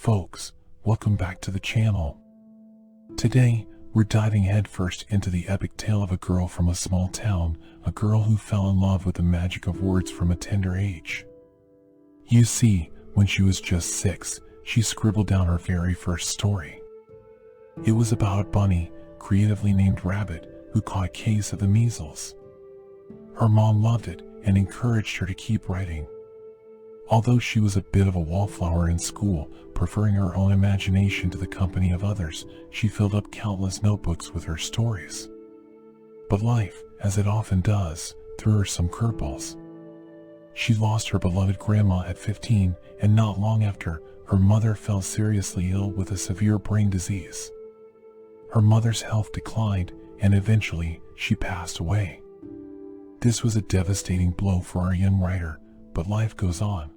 folks, welcome back to the channel. Today, we're diving headfirst into the epic tale of a girl from a small town, a girl who fell in love with the magic of words from a tender age. You see, when she was just 6, she scribbled down her very first story. It was about a bunny, creatively named Rabbit, who caught a case of the measles. Her mom loved it and encouraged her to keep writing. Although she was a bit of a wallflower in school, preferring her own imagination to the company of others, she filled up countless notebooks with her stories. But life, as it often does, threw her some curveballs. She lost her beloved grandma at 15, and not long after, her mother fell seriously ill with a severe brain disease. Her mother's health declined, and eventually, she passed away. This was a devastating blow for our young writer, but life goes on.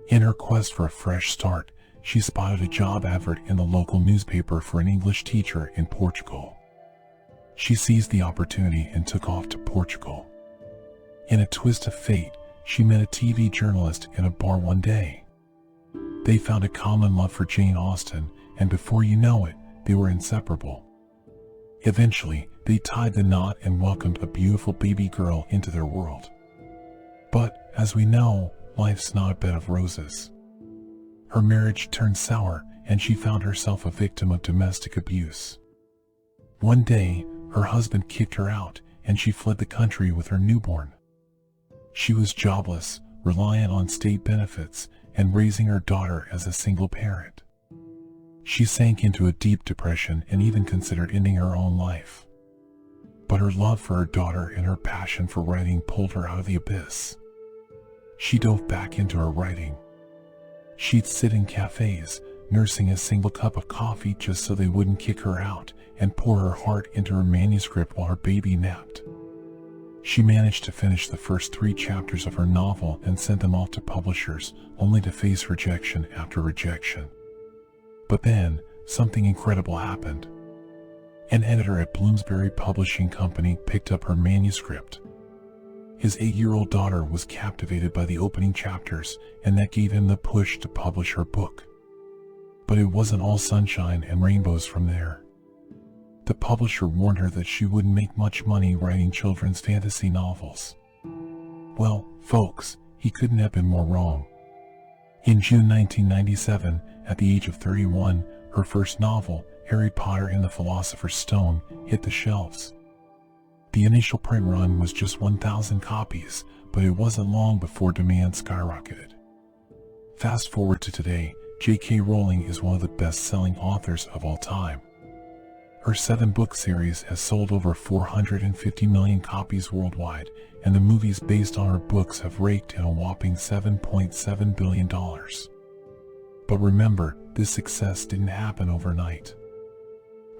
In her quest for a fresh start, she spotted a job advert in the local newspaper for an English teacher in Portugal. She seized the opportunity and took off to Portugal. In a twist of fate, she met a TV journalist in a bar one day. They found a common love for Jane Austen, and before you know it, they were inseparable. Eventually, they tied the knot and welcomed a beautiful baby girl into their world. But, as we know, life's not a bed of roses. Her marriage turned sour, and she found herself a victim of domestic abuse. One day, her husband kicked her out, and she fled the country with her newborn. She was jobless, reliant on state benefits, and raising her daughter as a single parent. She sank into a deep depression and even considered ending her own life. But her love for her daughter and her passion for writing pulled her out of the abyss. She dove back into her writing. She'd sit in cafes, nursing a single cup of coffee just so they wouldn't kick her out, and pour her heart into her manuscript while her baby napped. She managed to finish the first 3 chapters of her novel and sent them off to publishers, only to face rejection after rejection. But then, something incredible happened. An editor at Bloomsbury Publishing Company picked up her manuscript. His 8-year-old daughter was captivated by the opening chapters, and that gave him the push to publish her book. But it wasn't all sunshine and rainbows from there. The publisher warned her that she wouldn't make much money writing children's fantasy novels. Well, folks, he couldn't have been more wrong. In June 1997, at the age of 31, her first novel, Harry Potter and the Philosopher's Stone, hit the shelves. The initial print run was just 1,000 copies, but it wasn't long before demand skyrocketed. Fast forward to today, J.K. Rowling is one of the best-selling authors of all time. Her 7-book series has sold over 450 million copies worldwide, and the movies based on her books have raked in a whopping $7.7 billion. But remember, this success didn't happen overnight.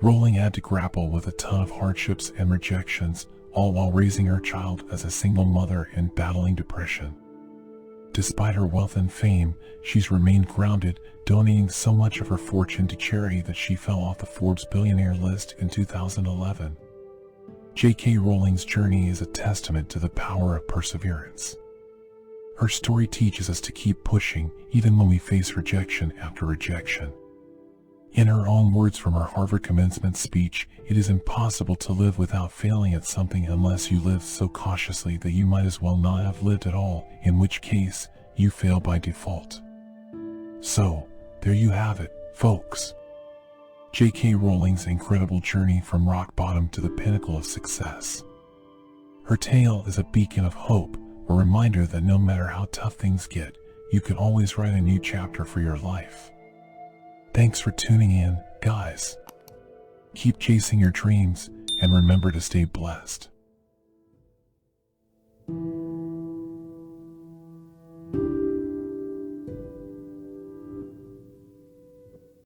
Rowling had to grapple with a ton of hardships and rejections, all while raising her child as a single mother and battling depression. Despite her wealth and fame, she's remained grounded, donating so much of her fortune to charity that she fell off the Forbes billionaire list in 2011. J.K. Rowling's journey is a testament to the power of perseverance. Her story teaches us to keep pushing, even when we face rejection after rejection. In her own words from her Harvard commencement speech, it is impossible to live without failing at something unless you live so cautiously that you might as well not have lived at all, in which case, you fail by default. So, there you have it, folks. J.K. Rowling's incredible journey from rock bottom to the pinnacle of success. Her tale is a beacon of hope, a reminder that no matter how tough things get, you can always write a new chapter for your life. Thanks for tuning in, guys. Keep chasing your dreams, and remember to stay blessed.